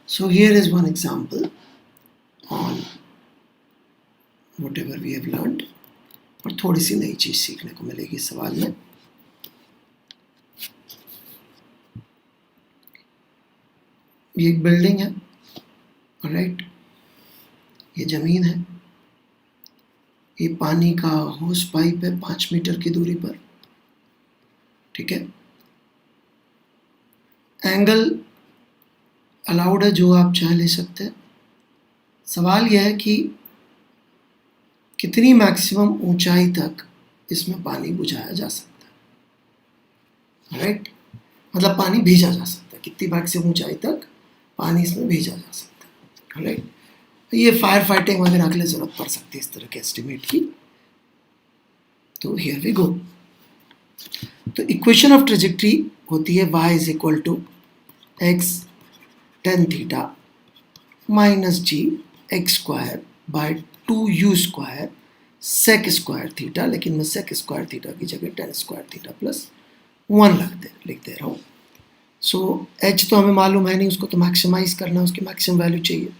So here is one example on whatever we have learned, और थोड़ी सी नई चीज सीखने को मिलेगी इस सवाल में। ये एक बिल्डिंग है, राइट, ये जमीन है, ये पानी का होस पाइप है 5 मीटर की दूरी पर, ठीक है। एंगल अलाउड है, जो आप चाहे ले सकते हैं। सवाल यह है कि कितनी मैक्सिमम ऊंचाई तक इसमें पानी बुझाया जा सकता है, राइट, मतलब पानी भेजा जा सकता है, कितनी मैक्सिमम ऊंचाई तक पानी इसमें भेजा जा सकता है, राइट। ये फायर फाइटिंग वगैरह के लिए जरूरत पड़ सकती है इस तरह के एस्टिमेट की। तो हियर वी गो। तो इक्वेशन ऑफ ट्रेजेक्ट्री होती है y is equal to x tan theta minus g x square by 2u square sec square theta, लेकिन मैं सेक स्क्वायर थीटा की जगह tan स्क्वायर थीटा प्लस 1 लिख दे रहा हूँ। सो h तो हमें मालूम है नहीं, उसको तो मैक्सिमाइज करना है, उसकी मैक्सिमम वैल्यू चाहिए।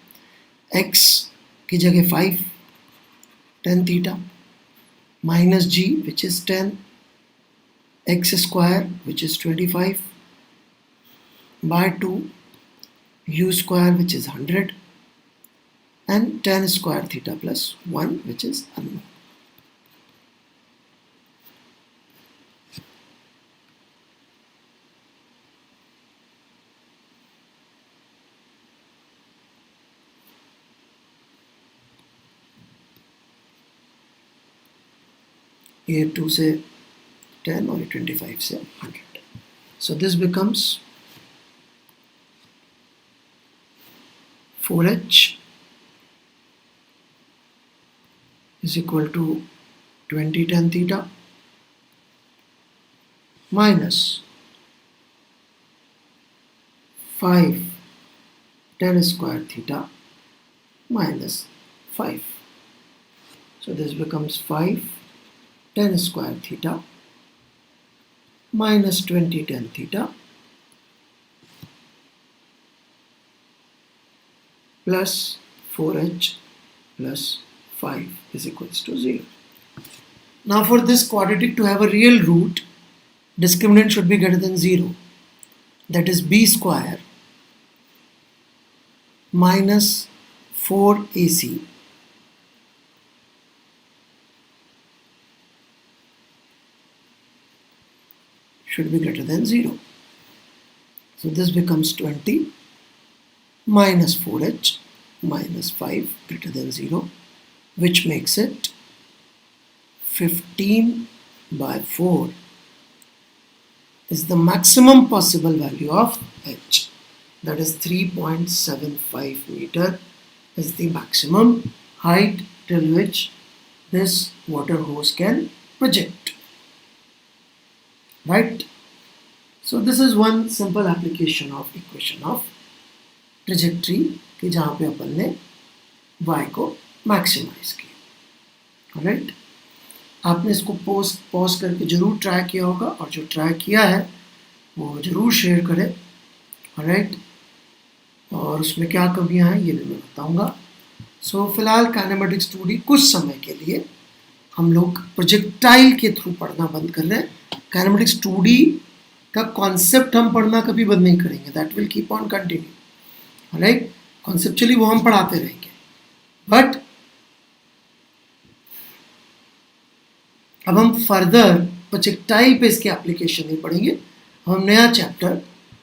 x की जगह 5 tan theta minus g which is 10 x square which is 25 by 2 u square which is 100 and tan square theta plus 1 which is unknown. ये 2 से 10 और 25 से 100. So this becomes 4h is equal to 20 tan theta minus 5 tan square theta minus 5. So this becomes 5 tan square theta minus 20 tan theta plus 4h plus 5 is equals to 0. Now for this quadratic to have a real root, discriminant should be greater than 0. That is b square minus 4ac should be greater than 0. So this becomes 20 minus 4h minus 5 greater than 0, which makes it 15 by 4 is the maximum possible value of h. That is 3.75 meter is the maximum height till which this water hose can project. Right? So this is one simple application of equation of trajectory कि जहाँ पे अपन ने y को maximise किया, right. आपने इसको pause करके जरूर ट्राई किया होगा, और जो ट्राई किया है वो जरूर शेयर करें, राइट। और उसमें क्या कमियां हैं ये भी मैं बताऊंगा। सो फिलहाल काइनेमेटिक्स 2D कुछ समय के लिए हम लोग प्रोजेक्टाइल के थ्रू पढ़ना बंद कर रहे हैं। काइनेमेटिक्स 2D का कॉन्सेप्ट हम पढ़ना कभी बंद नहीं करेंगे, that will keep on continue, right. Conceptually वो हम पढ़ाते रहेंगे, बट अब हम फर्दर प्रोजेक्टाइल पे इसके एप्लीकेशन नहीं पढ़ेंगे। हम नया chapter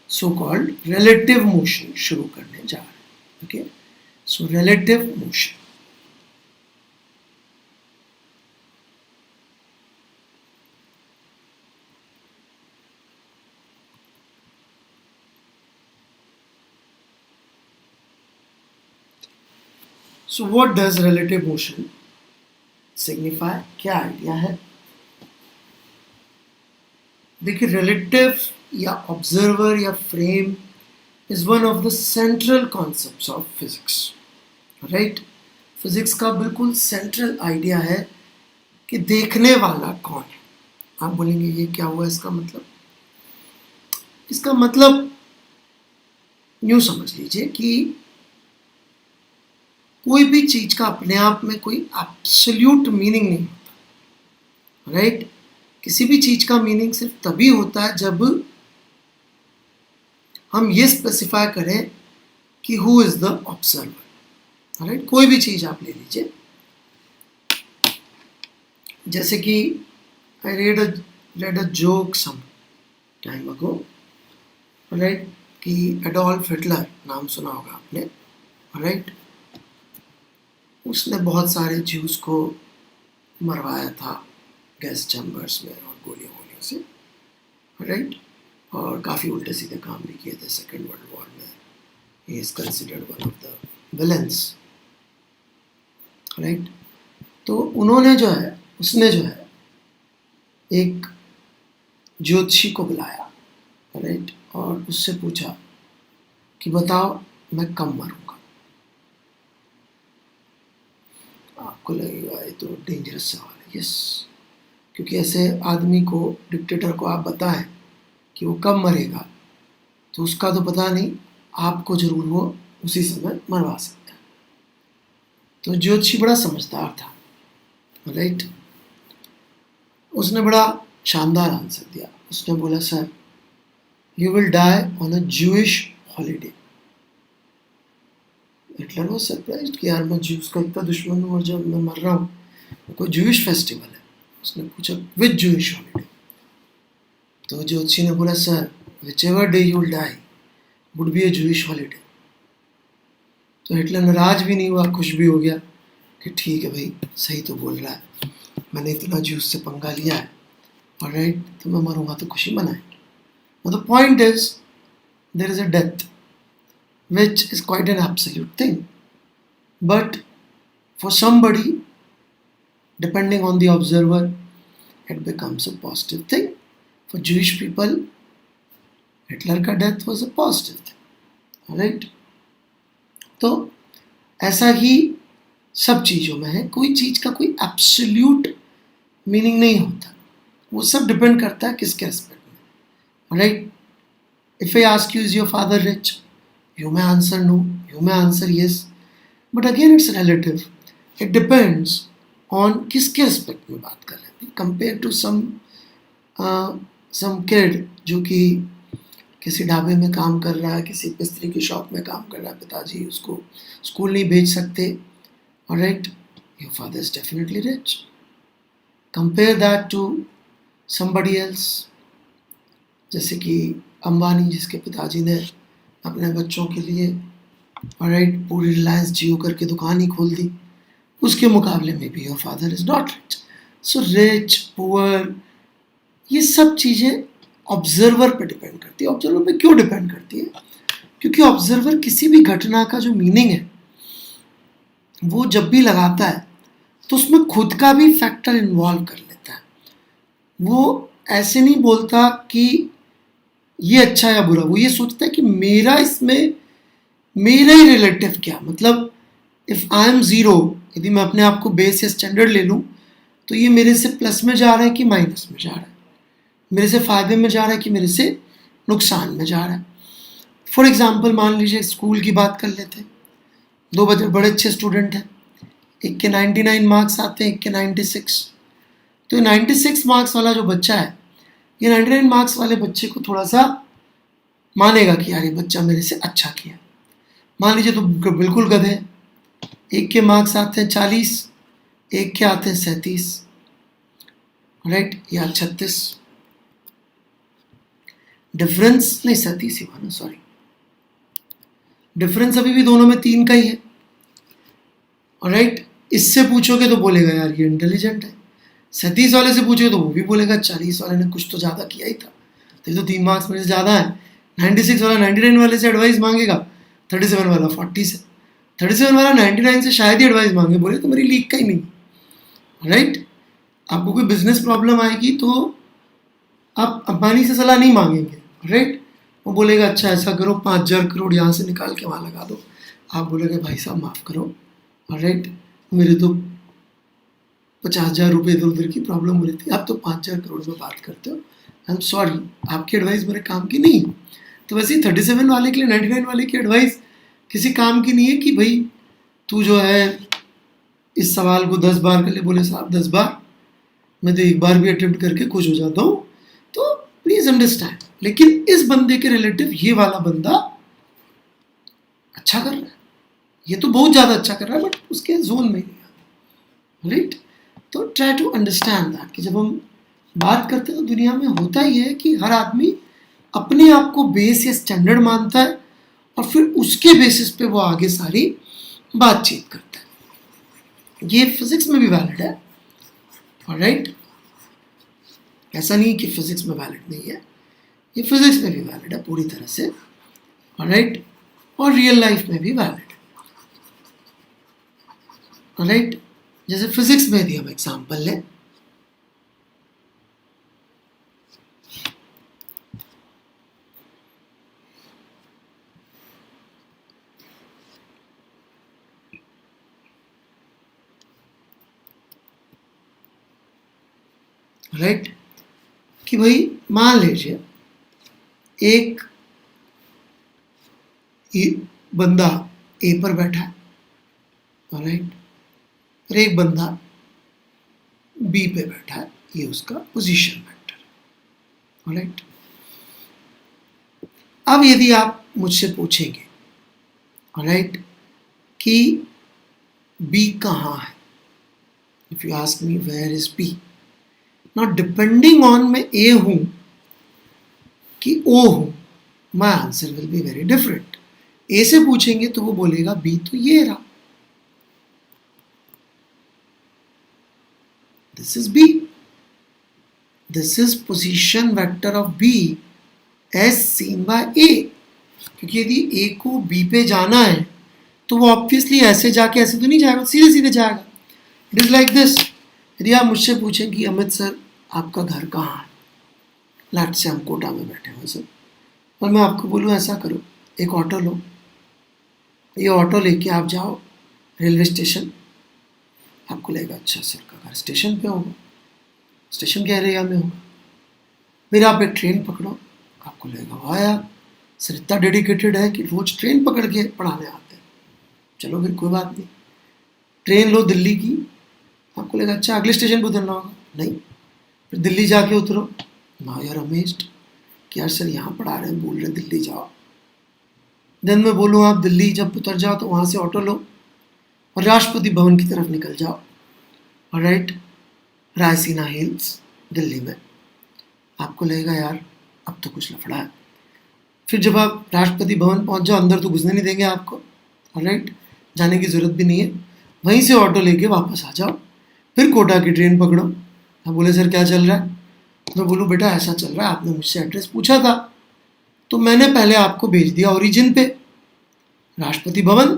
so called relative motion शुरू करने जा रहे हैं। Okay, so relative motion. So what does relative motion signify, क्या आइडिया है? देखिए, रिलेटिव या ऑब्जर्वर या frame is one of the central concepts of physics, right. Physics का बिल्कुल सेंट्रल आइडिया है कि देखने वाला कौन है। आप बोलेंगे ये क्या हुआ, इसका मतलब यूँ समझ लीजिए कि कोई भी चीज़ का अपने आप में कोई एब्सोल्यूट मीनिंग नहीं होता, राइट? किसी भी चीज़ का मीनिंग सिर्फ तभी होता है जब हम ये स्पेसिफाई करें कि who is the observer, right? कोई भी चीज़ आप ले लीजिए, जैसे कि आई read a joke some time ago, right? कि एडोल्फ हिटलर नाम सुना होगा आपने, राइट? उसने बहुत सारे ज्यूस को मरवाया था गैस चैम्बर्स में और गोलियों से, राइट? और काफ़ी उल्टे सीधे काम भी किए थे सेकेंड वर्ल्ड वॉर में. He is considered one of the villains, right? तो उसने जो है एक ज्योतिषी को बुलाया, राइट? और उससे पूछा कि बताओ मैं कब मरूंगा. आपको लगेगा ये तो डेंजरस सवाल है. यस, क्योंकि ऐसे आदमी को, डिक्टेटर को आप बताएं कि वो कब मरेगा तो उसका तो पता नहीं, आपको जरूर वो उसी समय मरवा सकता है. तो ज्योतिषी बड़ा समझदार था, राइट? उसने बड़ा शानदार आंसर दिया. उसने बोला sir, you will die on a Jewish holiday. Hitler वो सरप्राइज्ड कि यार मैं ज्यूस का इतना दुश्मन हूँ और जब मैं मर रहा हूँ कोई जूइश फेस्टिवल है. उसने पूछा विद जूइश हॉलीडे. तो ज्योतिषी ने बोला sir, whichever day you will die would be a Jewish holiday. तो हिटलर नाराज भी नहीं हुआ, खुश भी हो गया कि ठीक है भाई, सही तो बोल रहा है, मैंने इतना ज्यूस से पंगा लिया है, और राइट, तो मैं मरूंगा तो खुशी मनाएंगे. The point is there is a death which is quite an absolute thing, but for somebody, depending on the observer, it becomes a positive thing. For Jewish people, Hitler का death was a positive thing, right? तो ऐसा ही सब चीज़ों में है, कोई चीज़ का कोई absolute meaning नहीं होता, वो सब डिपेंड करता है किसके एस्पेक्ट में, right? If I ask you, is your father rich? You may answer no, you may answer yes, but again it's relative. It depends on किसके एस्पेक्ट में बात कर रहे हैं. Compared to some kid जो कि किसी ढाबे में काम कर रहा है, किसी मिस्त्री की शॉप में काम कर रहा है, पिताजी उसको स्कूल नहीं भेज सकते, alright, your father is definitely rich. Compare that to somebody else, जैसे कि अंबानी, जिसके पिताजी ने अपने बच्चों के लिए, राइट, पूरी रिलायंस जियो करके दुकान ही खोल दी. उसके मुकाबले में भी your father is not rich. So rich, poor, ये सब चीज़ें ऑब्जर्वर पे डिपेंड करती है. ऑब्जर्वर पे क्यों डिपेंड करती है? क्योंकि ऑब्जर्वर किसी भी घटना का जो मीनिंग है वो जब भी लगाता है तो उसमें खुद का भी फैक्टर इन्वॉल्व कर लेता है. वो ऐसे नहीं बोलता कि ये अच्छा या बुरा, वो ये सोचता है कि मेरा इसमें मेरा ही रिलेटिव क्या, मतलब इफ़ आई एम ज़ीरो, यदि मैं अपने आप को बेस या स्टैंडर्ड ले लूँ तो ये मेरे से प्लस में जा रहा है कि माइनस में जा रहा है, मेरे से फ़ायदे में जा रहा है कि मेरे से नुकसान में जा रहा है. फॉर एग्ज़ाम्पल मान लीजिए स्कूल की बात कर लेते हैं. दो बड़े अच्छे स्टूडेंट हैं, एक के 99 मार्क्स आते हैं, एक के 96. तो 96 मार्क्स वाला जो बच्चा है, ये 99 मार्क्स वाले बच्चे को थोड़ा सा मानेगा कि यार ये बच्चा मेरे से अच्छा किया. मान लीजिए तो बिल्कुल गधे, एक के मार्क्स आते हैं 40, एक के आते हैं 37, राइट, या 36. डिफरेंस नहीं, 37 ही मानो, सॉरी, डिफरेंस अभी भी दोनों में 3 का ही है, राइट. इससे पूछोगे तो बोलेगा यार ये इंटेलिजेंट है, 37 वाले से पूछोगे तो वो भी बोलेगा 40 वाले ने कुछ तो ज़्यादा किया ही था, तो ये तो 3 मार्क्स मेरे से ज़्यादा है. 96 वाला 99 वाले से एडवाइस मांगेगा, 37 वाला 40 से, 37 वाला 99 से शायद ही एडवाइस मांगे, बोले तो मेरी लीक का ही नहीं, राइट. आपको कोई बिजनेस प्रॉब्लम आएगी तो आप अंबानी से सलाह नहीं मांगेंगे, राइट. वो बोलेगा अच्छा ऐसा करो, 5,000 करोड़ यहाँ से निकाल के वहाँ लगा दो. आप बोलेगे भाई साहब माफ़ करो, राइट, मेरे तो 50,000 रुपये इधर उधर की प्रॉब्लम हो रही थी, आप तो 5,000 करोड़ में बात करते हो, आई एम सॉरी, आपकी एडवाइस मेरे काम की नहीं. तो वैसे ही 37 वाले के लिए 99 वाले की एडवाइस किसी काम की नहीं है कि भाई तू जो है इस सवाल को 10 बार कर ले। बोले साहब 10 बार, मैं तो एक बार भी अटेम्प्ट करके खुश हो जाता हूँ। तो प्लीज अंडरस्टैंड। लेकिन इस बंदे के रिलेटिव ये वाला बंदा अच्छा कर रहा है, ये तो बहुत ज़्यादा अच्छा कर रहा है, बट उसके जोन में नहीं आता, राइट। तो ट्राई टू अंडरस्टैंड दैट कि जब हम बात करते हैं तो दुनिया में होता ही है कि हर आदमी अपने आप को बेस या स्टैंडर्ड मानता है और फिर उसके बेसिस पे वो आगे सारी बातचीत करता है। ये फिजिक्स में भी वैलिड है, ऑलराइट। ऐसा नहीं कि फिजिक्स में वैलिड नहीं है, ये फिजिक्स में भी वैलिड है पूरी तरह से, ऑलराइट। और रियल लाइफ में भी वैलिड है, ऑलराइट। जैसे फिजिक्स में भी हम एग्जांपल लें, राइट, कि भाई मान लीजिए एक बंदा ए पर बैठा है, राइट, और एक बंदा बी पे बैठा है, ये उसका पोजीशन वेक्टर, राइट। अब यदि आप मुझसे पूछेंगे, राइट, कि बी कहाँ है, if you ask me where is B, now depending on मैं ए हूं कि ओ हूं, my answer will be very different. A से पूछेंगे तो वो बोलेगा बी तो ये रहा, this is B, this is position vector of B as seen by A. क्योंकि यदि ए को बी पे जाना है तो वो ऑब्वियसली ऐसे जाके ऐसे तो नहीं जाएगा, सीधे सीधे जाएगा। It is like this. यदि आप मुझसे पूछें कि अमित सर आपका घर कहाँ है, लेट्स से हम कोटा में बैठे हैं सर, और मैं आपको बोलूँ ऐसा करो, एक ऑटो लो, ये ऑटो लेके आप जाओ रेलवे स्टेशन, आपको लगेगा अच्छा सर का घर स्टेशन पे होगा, स्टेशन के एरिया में होगा। फिर आप एक ट्रेन पकड़ो, आपको लगेगा वाह यार सर इतना डेडिकेटेड है कि रोज ट्रेन पकड़ के पढ़ाने आते हैं, चलो फिर कोई बात नहीं। ट्रेन लो दिल्ली की, आपको लगेगा अच्छा अगले स्टेशन पर उतरना होगा, नहीं, फिर दिल्ली जाके उतरो, नाउ यू आर अमेज्ड कि यार सर यहाँ पढ़ा रहे हैं, बोल रहे हैं दिल्ली जाओ। देन मैं बोलूँ आप दिल्ली जब उतर जाओ तो वहाँ से ऑटो लो और राष्ट्रपति भवन की तरफ निकल जाओ, ऑलराइट, रायसीना हिल्स दिल्ली में। आपको लगेगा यार अब तो कुछ लफड़ा है। फिर जब आप राष्ट्रपति भवन पहुँच जाओ, अंदर तो घुसने नहीं देंगे आपको, ऑलराइट, जाने की ज़रूरत भी नहीं है, वहीं से ऑटो लेके वापस आ जाओ, फिर कोटा की ट्रेन पकड़ो। आप बोले सर क्या चल रहा है, मैं बोलूँ बेटा ऐसा चल रहा है, आपने मुझसे एड्रेस पूछा था तो मैंने पहले आपको भेज दिया ओरिजिन पे, राष्ट्रपति भवन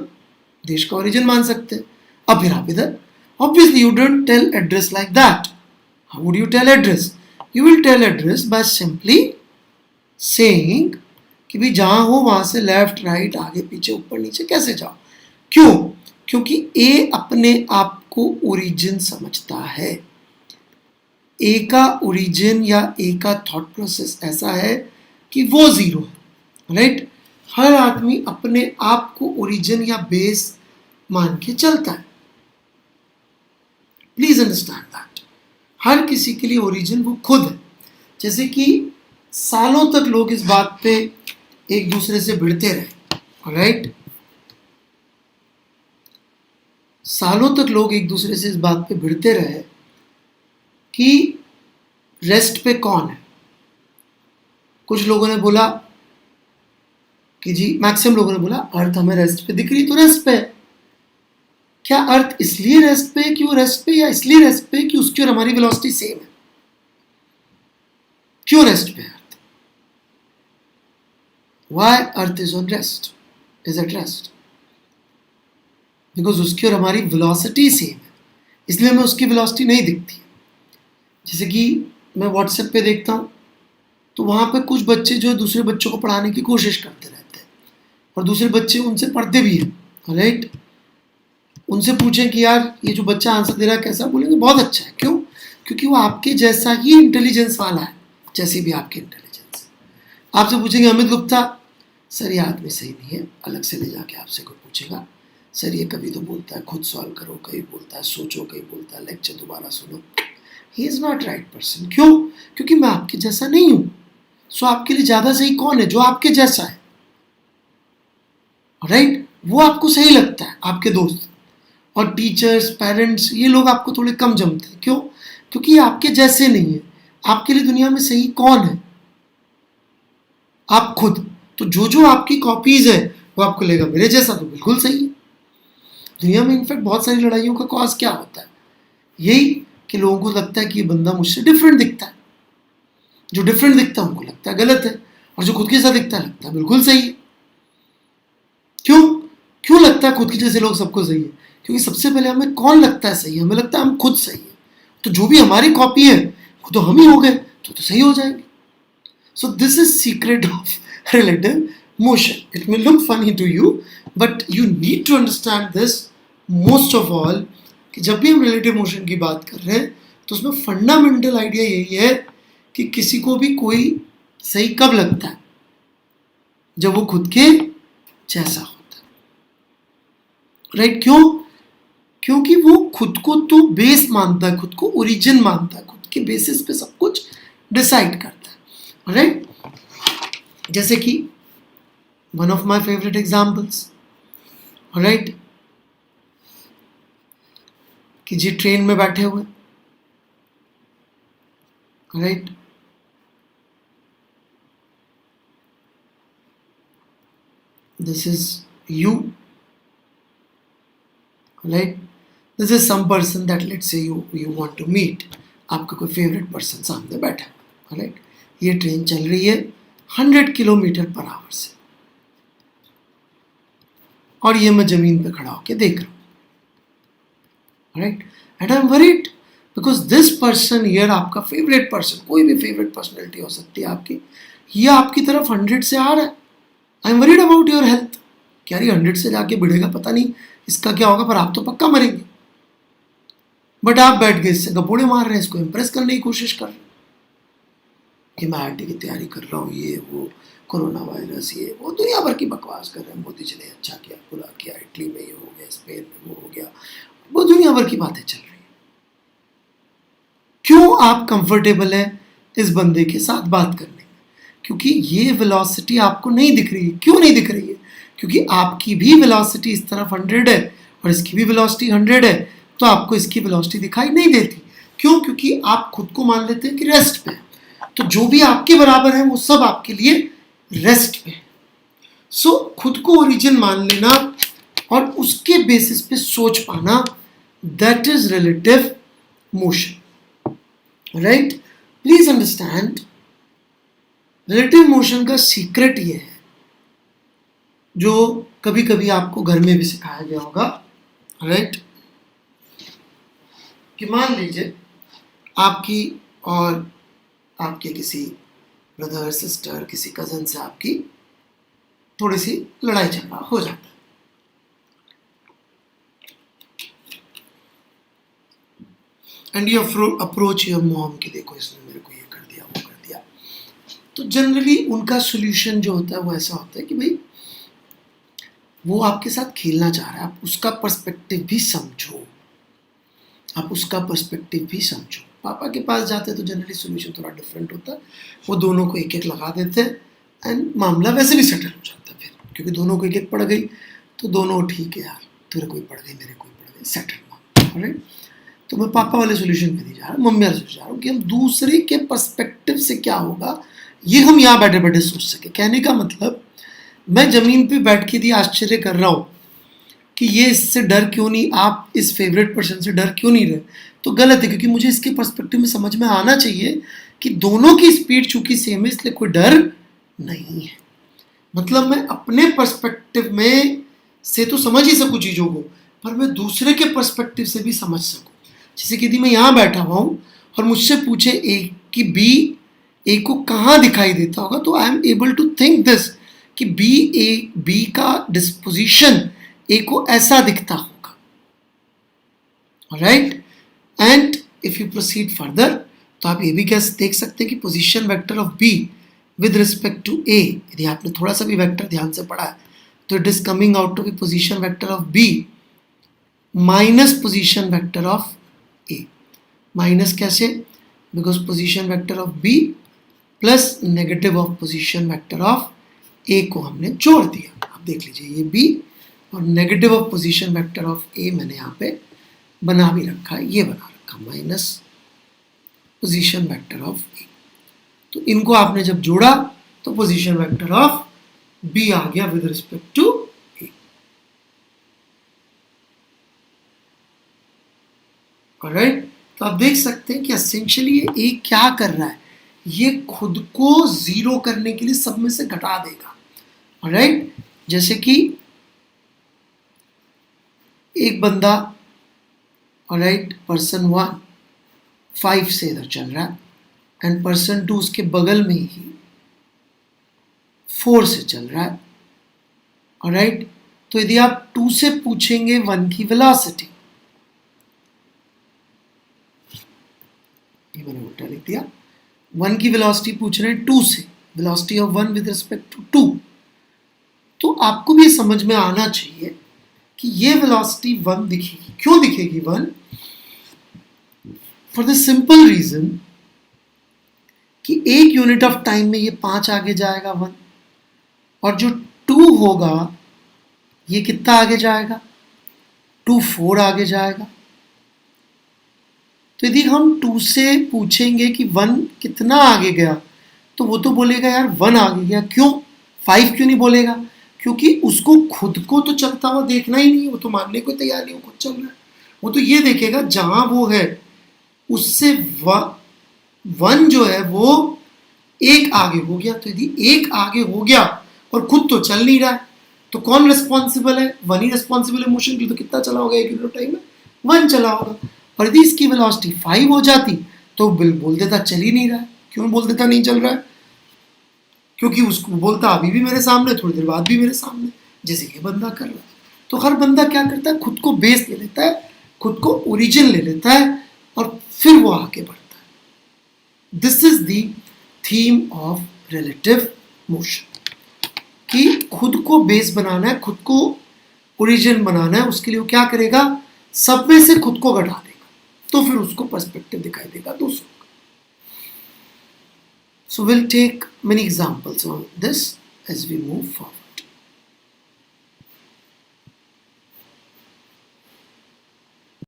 देश का ओरिजिन मान सकते हैं, अब फिर आप इधर। Obviously you don't tell address like that. How would you tell address? You will tell address by simply saying कि भाई जहाँ हो वहाँ से लेफ्ट राइट आगे पीछे ऊपर नीचे कैसे जाओ। क्यों? क्योंकि ए अपने आप को ओरिजिन समझता है। ए का ओरिजिन या ए का थॉट प्रोसेस ऐसा है कि वो जीरो है, राइट। हर आदमी अपने आप को ओरिजिन या बेस मान के चलता है। Please understand that. हर किसी के लिए ओरिजिन वो खुद है। जैसे कि सालों तक लोग इस बात पे एक दूसरे से भिड़ते रहे, राइट, सालों तक लोग एक दूसरे से इस बात पे भिड़ते रहे कि रेस्ट पे कौन है। कुछ लोगों ने बोला कि जी, मैक्सिमम लोगों ने बोला अर्थ हमें रेस्ट पे दिख रही तो रेस्ट पे है। क्या अर्थ इसलिए रेस्ट पे कि वो रेस्ट पे, या इसलिए रेस्ट पे कि उसकी और हमारी वेलोसिटी सेम है? क्यों रेस्ट पे है earth? Why earth is on rest, is at rest? Because उसकी और हमारी वेलोसिटी सेम है, इसलिए हमें उसकी वेलोसिटी नहीं दिखती। जैसे कि मैं व्हाट्सएप पे देखता हूँ तो वहाँ पे कुछ बच्चे जो दूसरे बच्चों को पढ़ाने की कोशिश करते रहते हैं और दूसरे बच्चे उनसे पढ़ते भी हैं, राइट। उनसे पूछें कि यार ये जो बच्चा आंसर दे रहा है कैसा, बोलेंगे बहुत अच्छा है। क्यों? क्योंकि वो आपके जैसा ही इंटेलिजेंस वाला है, जैसी भी आपकी इंटेलिजेंस, आपसे पूछेंगे अमित गुप्ता, सर ये आदमी सही नहीं है, अलग से ले जाके आपसे कोई पूछेगा, सर ये कभी तो बोलता है खुद सॉल्व करो, कभी बोलता है सोचो, कभी बोलता है लेक्चर दोबारा सुनो। He is not right person. क्यों? क्योंकि मैं आपके जैसा नहीं हूँ। सो आपके लिए ज़्यादा सही कौन है? जो आपके जैसा है, राइट? वो आपको सही लगता है, आपके दोस्त और टीचर्स, पेरेंट्स, ये लोग आपको थोड़े कम जमते हैं। क्यों? क्योंकि ये आपके जैसे नहीं है। आपके लिए दुनिया में सही कौन है? आप खुद। तो जो जो आपकी कॉपीज है वो आपको लगेगा मेरे जैसा तो बिल्कुल सही है। दुनिया में इनफैक्ट बहुत सारी लड़ाइयों का कॉज क्या होता है? यही कि लोगों को लगता है कि ये बंदा मुझसे डिफरेंट दिखता है। जो डिफरेंट दिखता है उनको लगता है गलत है, और जो खुद के साथ दिखता है लगता है बिल्कुल सही है। क्यों? क्यों लगता है खुद के जैसे लोग सबको सही है? क्योंकि सबसे पहले हमें कौन लगता है सही है? हमें लगता है हम खुद सही है। तो जो भी हमारी कॉपी है वो तो हम ही हो गए, तो सही हो जाएंगे। So this is secret of relative motion. It may look funny to you, but you need to understand this most of all, कि जब भी हम रिलेटिव मोशन की बात कर रहे हैं तो उसमें फंडामेंटल आइडिया यही है कि किसी को भी कोई सही कब लगता है? जब वो खुद के जैसा होता है, राइट? क्यों? क्योंकि वो खुद को तो बेस मानता है, खुद को ओरिजिन मानता है, खुद के बेसिस पे सब कुछ डिसाइड करता है, राइट? जैसे कि one of my favourite examples, right, कि जी ट्रेन में बैठे हुए, right, this is you, right? This is some person that let's say you want to meet. आपका कोई फेवरेट पर्सन सामने बैठा है, राइट? ये ट्रेन चल रही है 100 किलोमीटर पर आवर से, और ये मैं जमीन पे खड़ा होकर देख रहा हूँ, right? And I am worried because this person here, आपका फेवरेट पर्सन, कोई भी फेवरेट पर्सनैलिटी हो सकती है आपकी, ये आपकी तरफ 100 से आ रहा है। I am worried about your health. क्या ये 100 से जाके बढ़ेगा, पता नहीं इसका क्या होगा, पर आप तो पक्का मरेंगे। बट आप बैठ गए, इससे गपोड़े मार रहे हैं, इसको इंप्रेस करने की कोशिश कर रहे हैं कि मैं आईआईटी की तैयारी कर रहा हूँ, ये वो, कोरोना वायरस, ये वो, दुनिया भर की बकवास कर रहे हैं। मोदी जी ने अच्छा किया, बुरा किया, इटली में ये हो गया, स्पेन में वो हो गया, वो दुनिया भर की बातें चल रही है। क्यों आप कंफर्टेबल हैं इस बंदे के साथ बात करने में? क्योंकि ये वेलोसिटी आपको नहीं दिख रही है। क्यों नहीं दिख रही है? क्योंकि आपकी भी वेलोसिटी इस तरफ 100 है और इसकी भी वेलोसिटी 100 है, तो आपको इसकी वेलोसिटी दिखाई नहीं देती। क्यों? क्योंकि आप खुद को मान लेते हैं कि रेस्ट पे है। तो जो भी आपके बराबर है वो सब आपके लिए रेस्ट पे है। सो खुद को ओरिजिन मान लेना और उसके बेसिस पे सोच पाना, that is relative motion, right? Please understand, relative motion का सीक्रेट ये है, जो कभी कभी आपको घर में भी सिखाया गया होगा, राइट? कि मान लीजिए आपकी और आपके किसी ब्रदर, सिस्टर, किसी कजन से आपकी थोड़ी सी लड़ाई झगड़ा हो जाता है, and you approach your mom कि देखो इसने मेरे को ये कर दिया, वो कर दिया। तो जनरली उनका सोल्यूशन जो होता है वो ऐसा होता है कि भाई वो आपके साथ खेलना चाह रहा है, आप उसका पर्सपेक्टिव भी समझो, आप उसका पर्सपेक्टिव भी समझो। पापा के पास जाते तो जनरली सोल्यूशन थोड़ा डिफरेंट होता है, वो दोनों को एक एक लगा देते हैं एंड मामला वैसे भी सेटल हो जाता है फिर, क्योंकि दोनों को एक एक पड़ गई तो दोनों ठीक है यार, तेरे कोई पड़ गई, मेरे कोई पड़ गई, सेटल मामला, राइट? तो मैं पापा वाले सोल्यूशन पे नहीं जा रहा, मम्मी वाले सोल्यूशन जा रहा हूँ कि हम दूसरे के पर्सपेक्टिव से क्या होगा ये हम यहाँ बैठे बैठे सोच सके। कहने का मतलब, मैं ज़मीन पे बैठ के भी आश्चर्य कर रहा हूँ कि ये इससे डर क्यों नहीं, आप इस फेवरेट पर्सन से डर क्यों नहीं रहे, तो गलत है, क्योंकि मुझे इसके पर्सपेक्टिव में समझ में आना चाहिए कि दोनों की स्पीड चूंकि सेम है इसलिए कोई डर नहीं है। मतलब मैं अपने पर्सपेक्टिव में से तो समझ ही सकूँ चीज़ों को, पर मैं दूसरे के पर्सपेक्टिव से भी समझ सकूँ। जैसे कि यदि मैं यहाँ बैठा हुआ हूँ और मुझसे पूछे ए कि बी ए को कहाँ दिखाई देता होगा, तो I am able to think this कि बी का डिस्पोजिशन ए को ऐसा दिखता होगा, right? And if you proceed further तो आप ये भी देख सकते हैं कि position vector of B with respect to A, यदि आपने थोड़ा सा भी वेक्टर ध्यान से पढ़ा है तो it is coming out to be position vector of B minus position vector of A. Minus कैसे? Because position vector of B plus negative of position vector of A को हमने जोड़ दिया। आप देख लीजिए ये बी और negative of position vector of A मैंने यहाँ पे बना भी रखा है, ये बना रखा minus position vector of A. तो इनको आपने जब जोड़ा तो पोजीशन वेक्टर ऑफ बी आ गया with respect to A. Alright, तो आप देख सकते हैं कि एसेंशियली ये ए क्या कर रहा है, ये खुद को जीरो करने के लिए सब में से घटा देगा। ऑलराइट, जैसे कि एक बंदा, ऑलराइट, पर्सन 1 5 से इधर चल रहा है एंड पर्सन 2 उसके बगल में ही 4 से चल रहा है। ऑलराइट, तो यदि आप 2 से पूछेंगे 1 की वेलोसिटी, ये मैंने उल्टा लिख दिया, 1 की वेलोसिटी पूछ रहे हैं 2 से, velocity of 1 with respect to 2, तो आपको भी समझ में आना चाहिए कि ये वेलोसिटी 1 दिखेगी। क्यों दिखेगी 1? फॉर द सिंपल रीजन कि एक यूनिट ऑफ टाइम में ये 5 आगे जाएगा 1, और जो 2 होगा ये कितना आगे जाएगा? 2 4 आगे जाएगा। तो यदि हम 2 से पूछेंगे कि 1 कितना आगे गया, तो वो तो बोलेगा यार 1 आगे गया। क्यों? 5 क्यों नहीं बोलेगा? क्योंकि उसको खुद को तो चलता हुआ देखना ही नहीं है, वो तो मानने को तैयार नहीं, वो खुद चल रहा है। वो तो ये देखेगा जहां वो है उससे 1 जो है वो 1 आगे हो गया। तो यदि 1 आगे हो गया और खुद तो चल नहीं रहा है, तो कौन रिस्पॉन्सिबल है? 1 ही रिस्पॉन्सिबल है मोशन के लिए। तो कितना चला होगा एक यूनिट टाइम में? 1 चला होगा। और यदि इसकी वेलोसिटी 5 हो जाती तो बोल देता चल ही नहीं रहा है। क्यों बोल देता नहीं चल रहा है? क्योंकि उसको बोलता अभी भी मेरे सामने, थोड़ी देर बाद भी मेरे सामने, जैसे ये बंदा कर रहा है। तो हर बंदा क्या करता है? खुद को बेस ले लेता है, खुद को ओरिजिन ले लेता है और फिर वो आगे बढ़ता है। This is the theme of relative motion, कि खुद को बेस बनाना है, खुद को ओरिजिन बनाना है। उसके लिए वो क्या करेगा? सब में से खुद को घटा देगा, तो फिर उसको पर्सपेक्टिव दिखाई देगा दूसरों का। So we'll take many examples on this as we move forward.